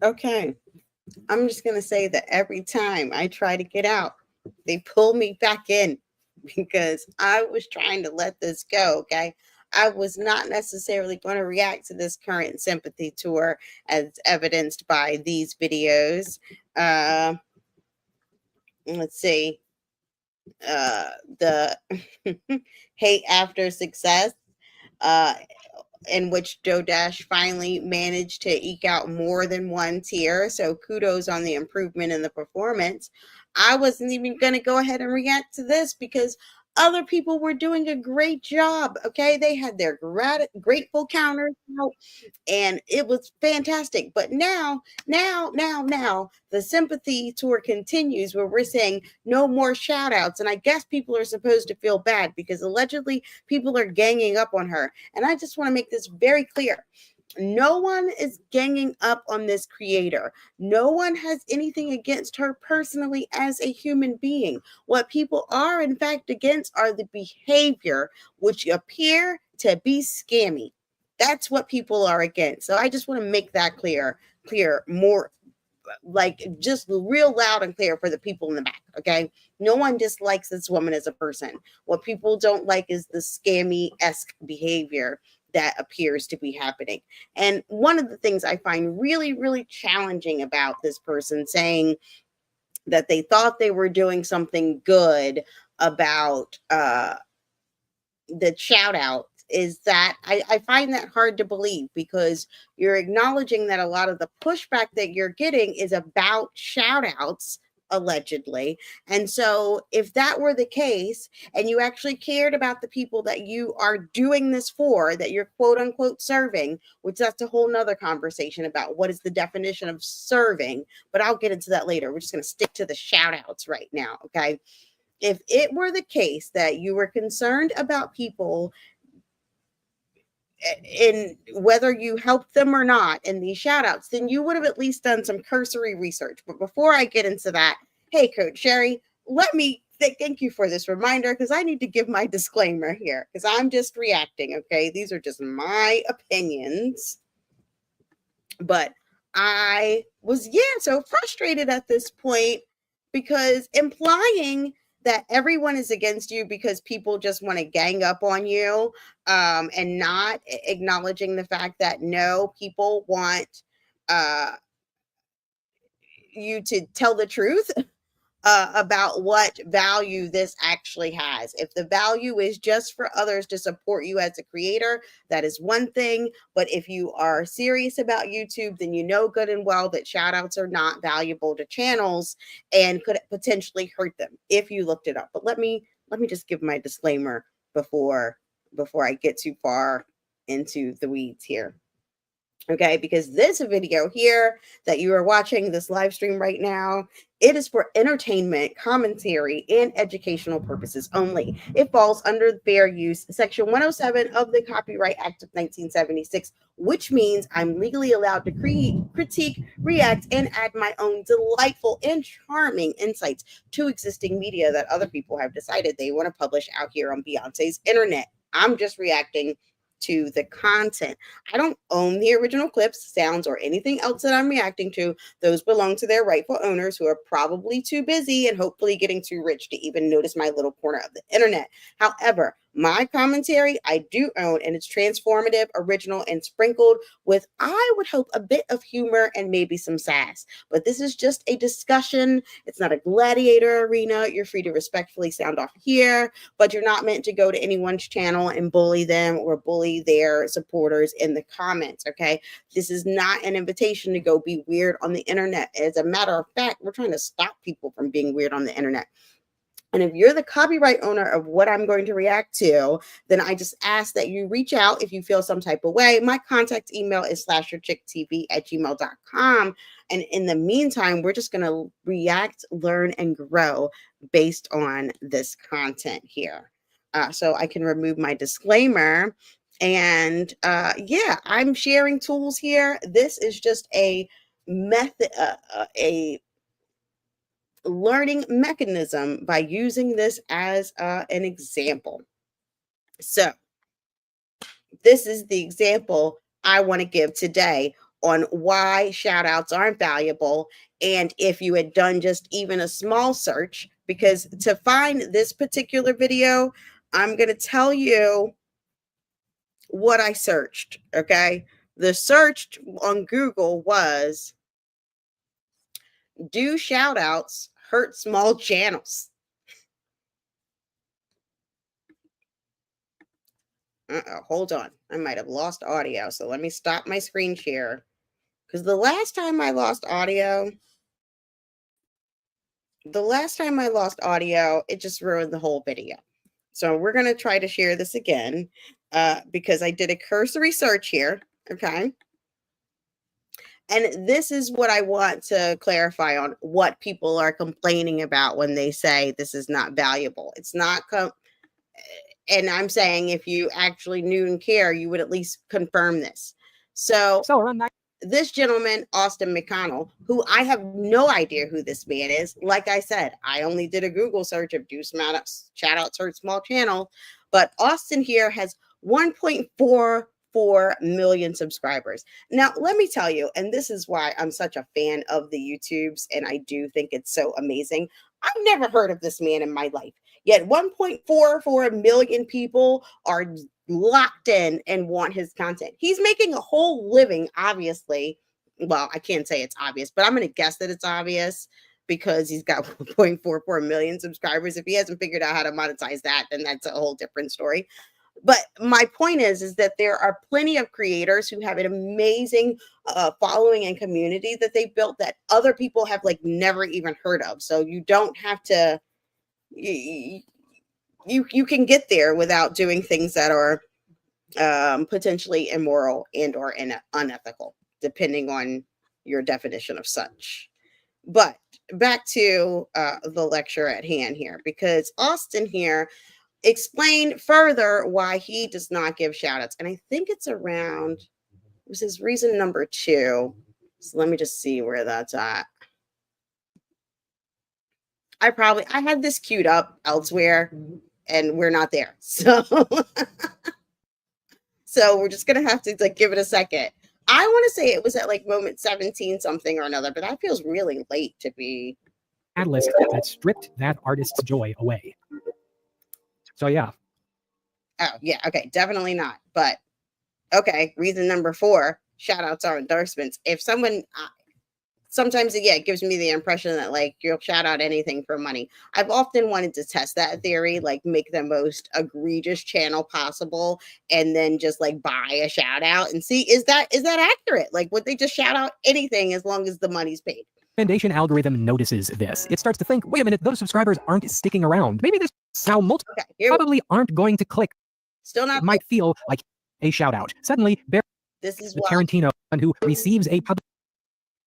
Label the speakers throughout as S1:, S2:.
S1: Okay. I'm just going to say that every time I try to get out, they pull me back in because I was trying to let this go. Okay. I was not necessarily going to react to this current sympathy tour as evidenced by these videos. Uh, let's see. The hate after success. Uh, in which Dodash finally managed to eke out more than one tier. So kudos on the improvement in the performance. I wasn't even going to go ahead and react to this because other people were doing a great job. Okay. They had their grateful counters out and it was fantastic. But now, the sympathy tour continues where we're saying no more shout outs. And I guess people are supposed to feel bad because allegedly people are ganging up on her. And I just want to make this very clear. No one is ganging up on this creator. No one has anything against her personally as a human being. What people are, in fact, against are the behavior which appear to be scammy. That's what people are against. So I just want to make that clear more like just real loud and clear for the people in the back. Okay. No one dislikes this woman as a person. What people don't like is the scammy esque behavior that appears to be happening. And one of the things I find really, really challenging about this person saying that they thought they were doing something good about the shout out is that I find that hard to believe because you're acknowledging that a lot of the pushback that you're getting is about shout outs allegedly. And so if that were the case and you actually cared about the people that you are doing this for, that you're quote unquote serving, which that's a whole nother conversation about what is the definition of serving, but I'll get into that later. We're just going to stick to the shout outs right now. Okay. If it were the case that you were concerned about people in whether you helped them or not in these shout outs, then you would have at least done some cursory research. But before I get into that, hey, Coach Sherry, let me thank you for this reminder because I need to give my disclaimer here because I'm just reacting. Okay. These are just my opinions. But I was, yeah, so frustrated at this point because implying that everyone is against you because people just want to gang up on you and not acknowledging the fact that no, people want uh, you to tell the truth about what value this actually has. If the value is just for others to support you as a creator, that is one thing. But if you are serious about YouTube, then you know good and well that shout outs are not valuable to channels and could potentially hurt them if you looked it up. But let me just give my disclaimer before I get too far into the weeds here. Okay, because this video here that you are watching, this live stream right now, it is for entertainment, commentary, and educational purposes only. It falls under fair use, Section 107 of the Copyright Act of 1976, which means I'm legally allowed to critique, react, and add my own delightful and charming insights to existing media that other people have decided they want to publish out here on Beyonce's internet. I'm just reacting to the content. I don't own the original clips, sounds, or anything else that I'm reacting to. Those belong to their rightful owners who are probably too busy and hopefully getting too rich to even notice my little corner of the internet. However, my commentary I do own, and it's transformative, original, and sprinkled with, I would hope, a bit of humor and maybe some sass. But this is just a discussion. It's not a gladiator arena. You're free to respectfully sound off here, but you're not meant to go to anyone's channel and bully them or bully their supporters in the comments. Okay. This is not an invitation to go be weird on the internet. As a matter of fact, we're trying to stop people from being weird on the internet. And if you're the copyright owner of what I'm going to react to, then I just ask that you reach out if you feel some type of way. My contact email is slasherchicktv@gmail.com. And in the meantime, we're just going to react, learn, and grow based on this content here. So I can remove my disclaimer. And yeah, I'm sharing tools here. This is just a method, a learning mechanism by using this as an example. So, this is the example I want to give today on why shout outs aren't valuable. And if you had done just even a small search, because to find this particular video, I'm going to tell you what I searched. Okay. The search on Google was, do shout outs hurt small channels? Hold on. I might have lost audio. So let me stop my screen share. Because the last time I lost audio, it just ruined the whole video. So we're going to try to share this again because I did a cursory search here. Okay. And this is what I want to clarify on what people are complaining about when they say this is not valuable. It's not, and I'm saying if you actually knew and care, you would at least confirm this. So around that. This gentleman, Austin McConnell, who I have no idea who this man is. Like I said, I only did a Google search of do shout outs hurt small channel, but Austin here has 1.44 million subscribers. Now, let me tell you, and this is why I'm such a fan of the YouTubes, and I do think it's so amazing. I've never heard of this man in my life. Yet 1.44 million people are locked in and want his content. He's making a whole living, obviously. Well, I can't say it's obvious, but I'm going to guess that it's obvious because he's got 1.44 million subscribers. If he hasn't figured out how to monetize that, then that's a whole different story. But my point is that there are plenty of creators who have an amazing following and community that they built that other people have like never even heard of. So you don't have to, you can get there without doing things that are potentially immoral and or unethical, depending on your definition of such. But back to the lecture at hand here, because Austin here explained further why he does not give shout outs. And I think it's around, it was his reason number 2. So let me just see where that's at. I had this queued up elsewhere and we're not there. So, so we're just going to have to like give it a second. I want to say it was at like moment 17 something or another, but that feels really late to be.
S2: Catalyst that stripped that artist's joy away. So yeah.
S1: Oh yeah. Okay. Definitely not. But okay. Reason number 4, shout outs are endorsements. If someone, sometimes it gives me the impression that like you'll shout out anything for money. I've often wanted to test that theory, like make the most egregious channel possible and then just like buy a shout out and see, is that accurate? Like would they just shout out anything as long as the money's paid?
S2: Recommendation algorithm notices this. It starts to think, wait a minute, those subscribers aren't sticking around. Maybe this now multiple probably aren't going to click.
S1: Still not.
S2: It might feel like a shout out. Suddenly,
S1: this is
S2: the Tarantino who receives a public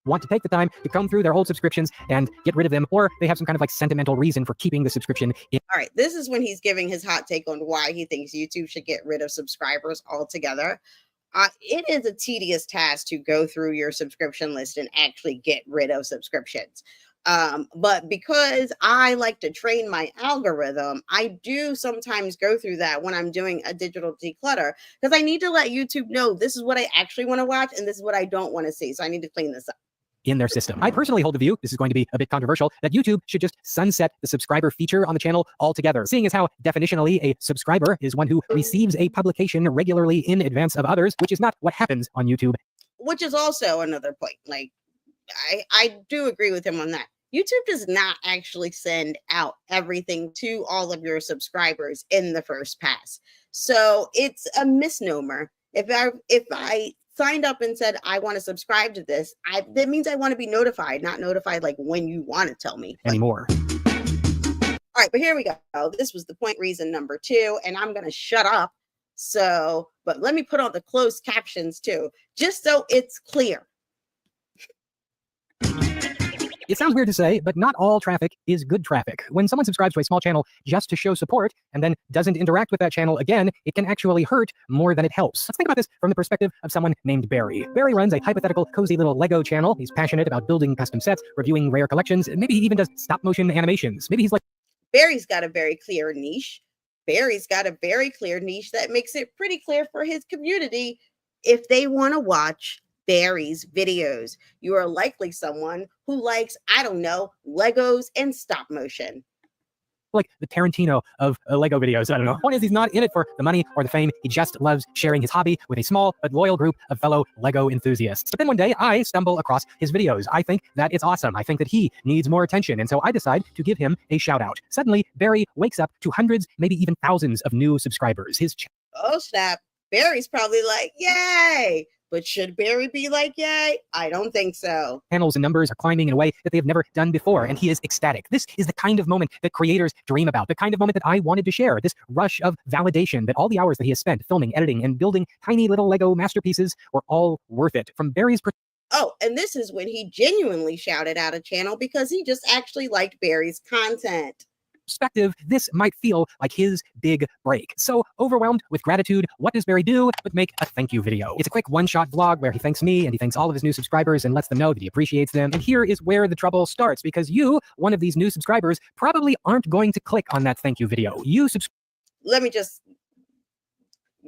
S2: want to take the time to comb through their old subscriptions and get rid of them, or they have some kind of like sentimental reason for keeping the subscription.
S1: All right, this is when he's giving his hot take on why he thinks YouTube should get rid of subscribers altogether. It is a tedious task to go through your subscription list and actually get rid of subscriptions. But because I like to train my algorithm, I do sometimes go through that when I'm doing a digital declutter because I need to let YouTube know this is what I actually want to watch and this is what I don't want to see. So I need to clean this up
S2: in their system. I personally hold the view, this is going to be a bit controversial, that YouTube should just sunset the subscriber feature on the channel altogether, seeing as how definitionally a subscriber is one who receives a publication regularly in advance of others, which is not what happens on YouTube.
S1: Which is also another point. Like, I do agree with him on that. YouTube does not actually send out everything to all of your subscribers in the first pass. So it's a misnomer. If I signed up and said, I want to subscribe to this, that means I want to be notified, not notified like when you want to tell me.
S2: Anymore.
S1: All right, but here we go. This was the point reason number 2, and I'm going to shut up. So, but let me put on the closed captions too, just so it's clear.
S2: It sounds weird to say, but not all traffic is good traffic. When someone subscribes to a small channel just to show support and then doesn't interact with that channel again, it can actually hurt more than it helps. Let's think about this from the perspective of someone named Barry. Barry runs a hypothetical, cozy little Lego channel. He's passionate about building custom sets, reviewing rare collections, and maybe he even does stop motion animations. Maybe he's like...
S1: Barry's got a very clear niche. Barry's got a very clear niche that makes it pretty clear for his community if they want to watch Barry's videos. You are likely someone who likes, I don't know, Legos and stop motion.
S2: Like the Tarantino of Lego videos. I don't know. One is he's not in it for the money or the fame. He just loves sharing his hobby with a small but loyal group of fellow Lego enthusiasts. But then one day I stumble across his videos. I think that it's awesome. I think that he needs more attention. And so I decide to give him a shout out. Suddenly, Barry wakes up to hundreds, maybe even thousands of new subscribers.
S1: Oh, snap. Barry's probably like, yay. But should Barry be like, yay? I don't think so.
S2: Channels and numbers are climbing in a way that they have never done before, and he is ecstatic. This is the kind of moment that creators dream about, the kind of moment that I wanted to share, this rush of validation that all the hours that he has spent filming, editing, and building tiny little Lego masterpieces were all worth it. From Barry's
S1: Oh, and this is when he genuinely shouted out a channel because he just actually liked Barry's content.
S2: perspective, this might feel like his big break. So overwhelmed with gratitude, what does Barry do but make a thank you video? It's a quick one-shot vlog where he thanks me and he thanks all of his new subscribers and lets them know that he appreciates them. And here is where the trouble starts, because you, one of these new subscribers, probably aren't going to click on that thank you video.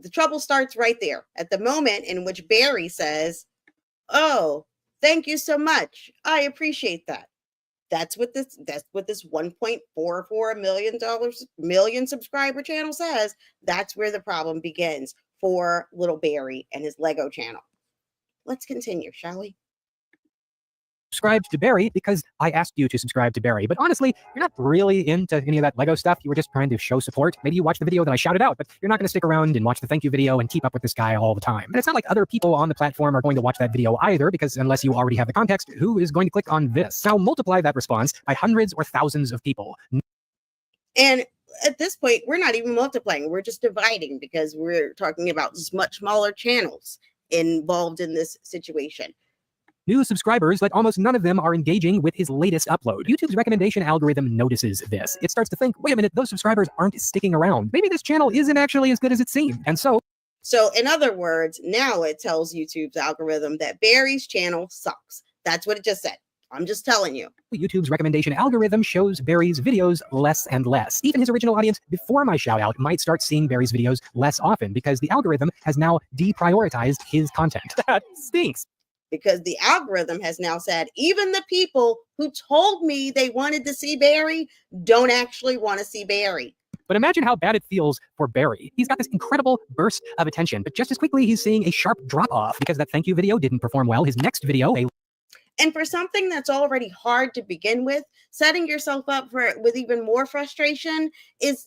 S1: The trouble starts right there at the moment in which Barry says, oh, thank you so much. I appreciate that. That's what this $1.44 million subscriber channel says. That's where the problem begins for little Barry and his Lego channel. Let's continue, shall we?
S2: Subscribed to Barry because I asked you to subscribe to Barry. But honestly, you're not really into any of that Lego stuff. You were just trying to show support. Maybe you watched the video that I shouted out, but you're not going to stick around and watch the thank you video and keep up with this guy all the time. And it's not like other people on the platform are going to watch that video either, because unless you already have the context, who is going to click on this? Now multiply that response by hundreds or thousands of people.
S1: And at this point, we're not even multiplying. We're just dividing, because we're talking about much smaller channels involved in this situation.
S2: New subscribers, but almost none of them are engaging with his latest upload. YouTube's recommendation algorithm notices this. It starts to think, wait a minute, those subscribers aren't sticking around. Maybe this channel isn't actually as good as it seemed. And so
S1: in other words, now it tells YouTube's algorithm that Barry's channel sucks. That's what it just said. I'm just telling you.
S2: YouTube's recommendation algorithm shows Barry's videos less and less. Even his original audience before my shout out might start seeing Barry's videos less often, because the algorithm has now deprioritized his content. That stinks.
S1: Because the algorithm has now said, even the people who told me they wanted to see Barry don't actually want to see Barry.
S2: But imagine how bad it feels for Barry. He's got this incredible burst of attention, but just as quickly he's seeing a sharp drop off because that thank you video didn't perform well. His next video,
S1: and for something that's already hard to begin with, setting yourself up with even more frustration is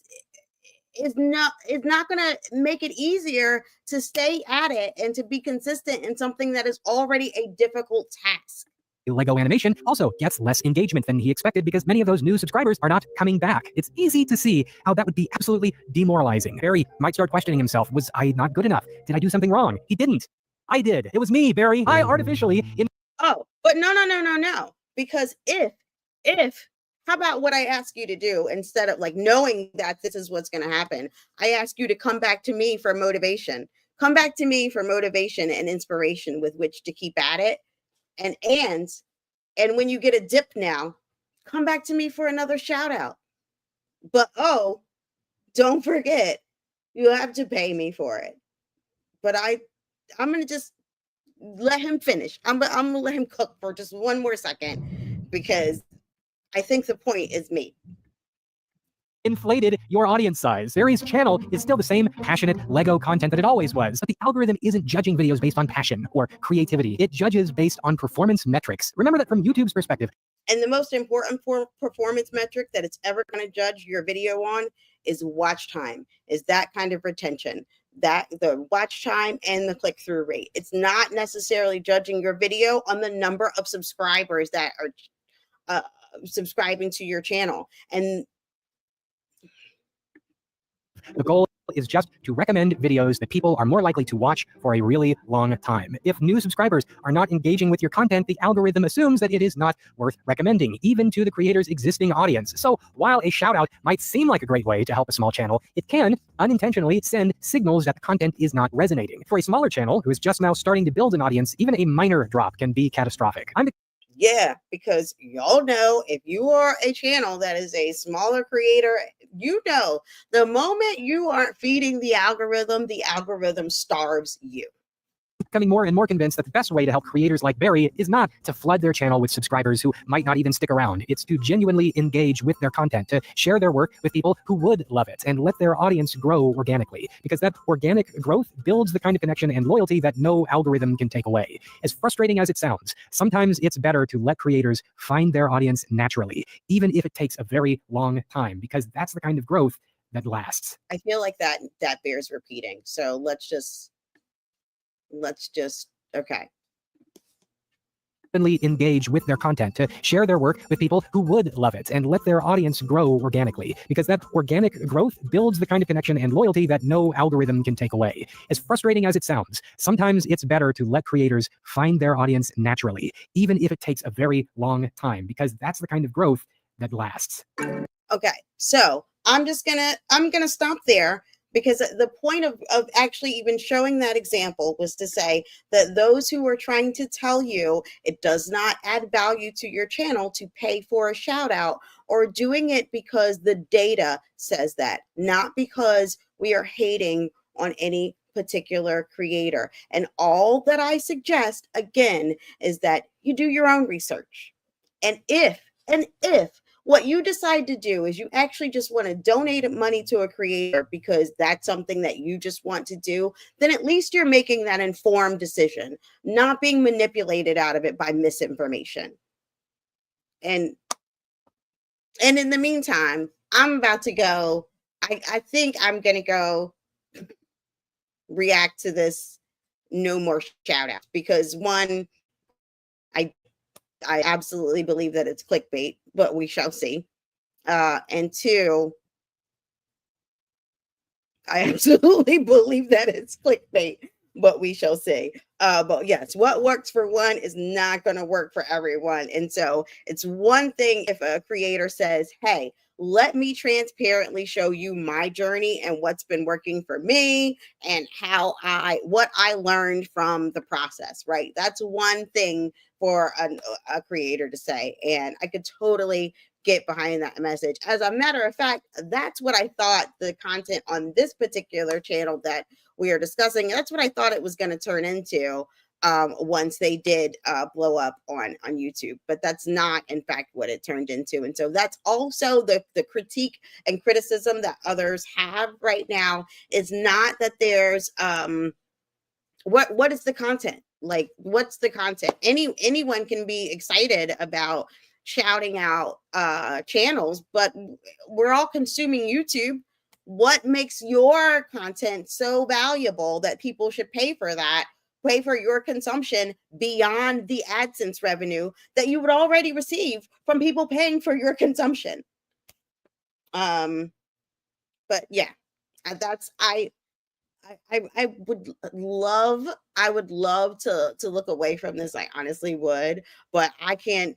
S1: not going to make it easier to stay at it and to be consistent in something that is already a difficult task.
S2: Lego animation also gets less engagement than he expected because many of those new subscribers are not coming back. It's easy to see how that would be absolutely demoralizing. Barry might start questioning himself. Was I not good enough? Did I do something wrong? He didn't. I did. It was me, Barry. I artificially...
S1: Oh, but no. Because if how about what I ask you to do, instead of like knowing that this is what's going to happen, I ask you to come back to me for motivation. Come back to me for motivation and inspiration with which to keep at it. And when you get a dip now, come back to me for another shout out. But don't forget, you have to pay me for it. But I'm going to just let him finish. I'm going to let him cook for just one more second, because I think the point is made.
S2: Inflated your audience size. Barry's channel is still the same passionate Lego content that it always was, but the algorithm isn't judging videos based on passion or creativity. It judges based on performance metrics. Remember that from YouTube's perspective.
S1: And the most important performance metric that it's ever going to judge your video on is watch time, is that kind of retention, that the watch time and the click-through rate. It's not necessarily judging your video on the number of subscribers that are subscribing to your channel. And
S2: the goal is just to recommend videos that people are more likely to watch for a really long time. If new subscribers are not engaging with your content, the algorithm assumes that it is not worth recommending, even to the creator's existing audience. So while a shout out might seem like a great way to help a small channel, it can unintentionally send signals that the content is not resonating. For a smaller channel who is just now starting to build an audience, even a minor drop can be catastrophic.
S1: Yeah, because y'all know, if you are a channel that is a smaller creator, you know, the moment you aren't feeding the algorithm starves you.
S2: becoming more and more convinced that the best way to help creators like Barry is not to flood their channel with subscribers who might not even stick around. It's to genuinely engage with their content, to share their work with people who would love it, and let their audience grow organically. Because that organic growth builds the kind of connection and loyalty that no algorithm can take away. As frustrating as it sounds, sometimes it's better to let creators find their audience naturally, even if it takes a very long time, because that's the kind of growth that lasts.
S1: I feel like that bears repeating. So let's just okay.
S2: Engage with their content, to share their work with people who would love it, and let their audience grow organically. Because that organic growth builds the kind of connection and loyalty that no algorithm can take away. As frustrating as it sounds, sometimes it's better to let creators find their audience naturally, even if it takes a very long time, because that's the kind of growth that lasts.
S1: Okay, so I'm gonna stop there, because the point of actually even showing that example was to say that those who are trying to tell you it does not add value to your channel to pay for a shout out, or doing it because the data says that, not because we are hating on any particular creator. And all that I suggest again is that you do your own research. And if what you decide to do is you actually just want to donate money to a creator because that's something that you just want to do, then at least you're making that informed decision, not being manipulated out of it by misinformation. And in the meantime, I'm about to go. I think I'm going to go react to this no more shout outs, because one, I absolutely believe that it's clickbait, but we shall see. And two, I absolutely believe that it's clickbait, but we shall see. But yes, what works for one is not going to work for everyone. And so it's one thing if a creator says, hey, let me transparently show you my journey and what's been working for me and what I learned from the process, right? That's one thing for a creator to say. And I could totally get behind that message. As a matter of fact, that's what I thought the content on this particular channel that we are discussing, that's what I thought it was going to turn into once they did blow up on YouTube. But that's not, in fact, what it turned into. And so that's also the critique and criticism that others have right now, is not that there's what is the content? Like, what's the content? Anyone can be excited about shouting out channels, but we're all consuming YouTube. What makes your content so valuable that people should pay for that, pay for your consumption beyond the AdSense revenue that you would already receive from people paying for your consumption? But yeah, that's I would love to look away from this. I honestly would, but I can't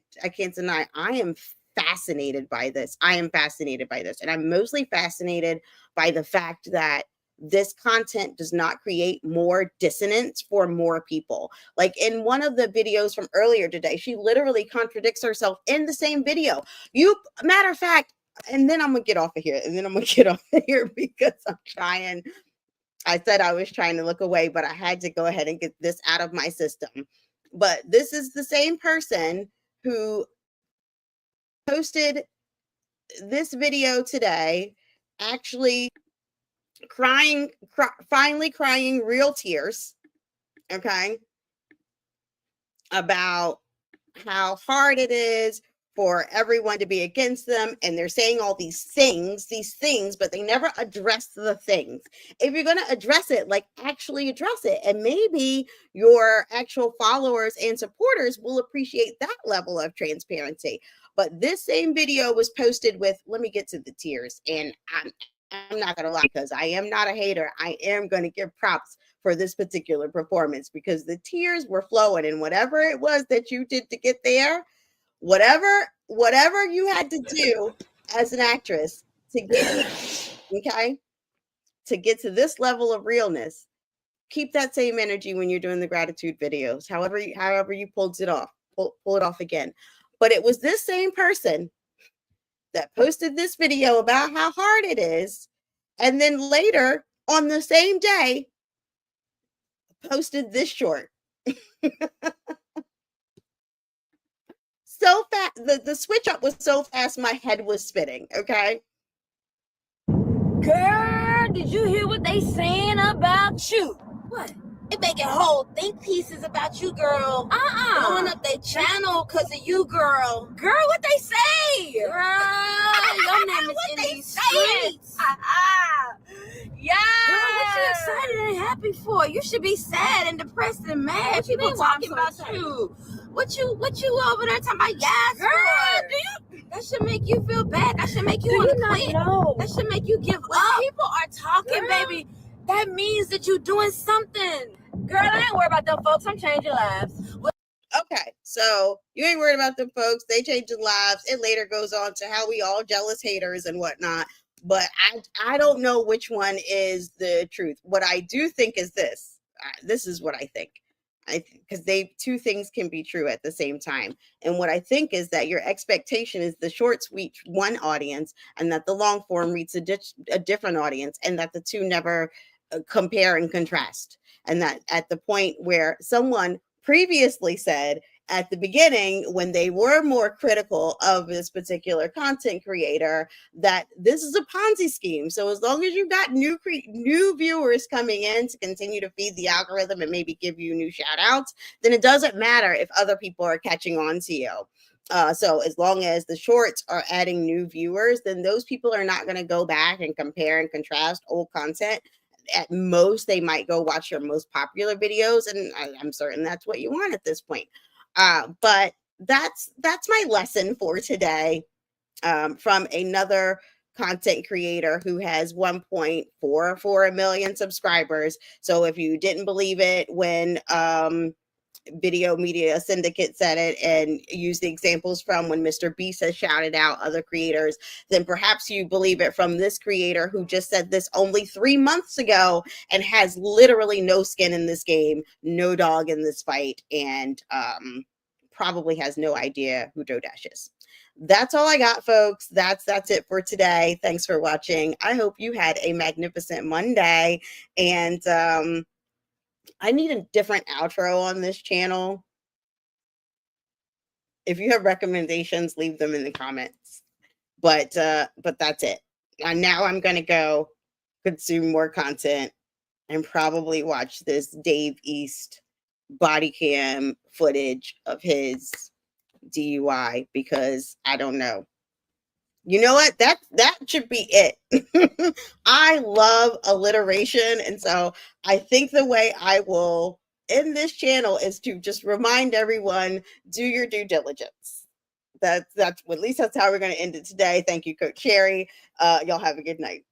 S1: deny I am fascinated by this. I am fascinated by this. And I'm mostly fascinated by the fact that this content does not create more dissonance for more people. Like in one of the videos from earlier today, she literally contradicts herself in the same video. Matter of fact, and then I'm gonna get off of here. And then I'm gonna get off of here because I said I was trying to look away, but I had to go ahead and get this out of my system. But this is the same person who posted this video today, actually finally crying real tears, okay, about how hard it is for everyone to be against them. And they're saying all these things, but they never address the things. If you're going to address it, like actually address it. And maybe your actual followers and supporters will appreciate that level of transparency. But this same video was posted with, let me get to the tears. And I'm not going to lie, because I am not a hater. I am going to give props for this particular performance, because the tears were flowing, and whatever it was that you did to get there, whatever you had to do as an actress to get okay, to get to this level of realness, keep that same energy when you're doing the gratitude videos. However you pulled it off, pull it off again. But it was this same person that posted this video about how hard it is, and then later on the same day posted this short. So fast, the switch up was so fast, my head was spinning. Okay.
S3: Girl, did you hear what they saying about you? What? They making whole think pieces about you, girl. Blowing up their channel because of you, girl. Girl, what they say? Girl, your name is in these streets. Yeah. Girl, what you excited and happy for? You should be sad and depressed and mad. What people talking about you. What you over there talking about? Yes, girl. Do you? That should make you feel bad. That should make you want to quit. No. That should make you give up. People are talking, girl, baby, that means that you're doing something. Girl, I ain't worried about them folks. I'm changing lives.
S1: Okay, so you ain't worried about them folks. They changing lives. It later goes on to how we all jealous haters and whatnot. But I don't know which one is the truth. What I do think is this. This is what I think. Because two things can be true at the same time. And what I think is that your expectation is the shorts reach one audience and that the long form reaches a different audience, and that the two never compare and contrast. And that at the point where someone previously said at the beginning, when they were more critical of this particular content creator, that this is a Ponzi scheme. So as long as you got new viewers coming in to continue to feed the algorithm and maybe give you new shout outs, then it doesn't matter if other people are catching on to you. So as long as the shorts are adding new viewers, then those people are not going to go back and compare and contrast old content. At most, they might go watch your most popular videos, and I'm certain that's what you want at this point. But that's my lesson for today, from another content creator who has 1.44 million subscribers. So if you didn't believe it when Video Media Syndicate said it and used the examples from when Mr. Beast has shouted out other creators, then perhaps you believe it from this creator who just said this only 3 months ago and has literally no skin in this game, no dog in this fight, and probably has no idea who DoDash is. That's all I got, folks. That's it for today. Thanks for watching. I hope you had a magnificent Monday, and I need a different outro on this channel. If you have recommendations, leave them in the comments. But that's it. And now I'm going to go consume more content and probably watch this Dave East body cam footage of his DUI, because I don't know. You know what? That should be it. I love alliteration, and so I think the way I will end this channel is to just remind everyone, do your due diligence. That's at least that's how we're going to end it today. Thank you, Coach Sherry. Y'all have a good night.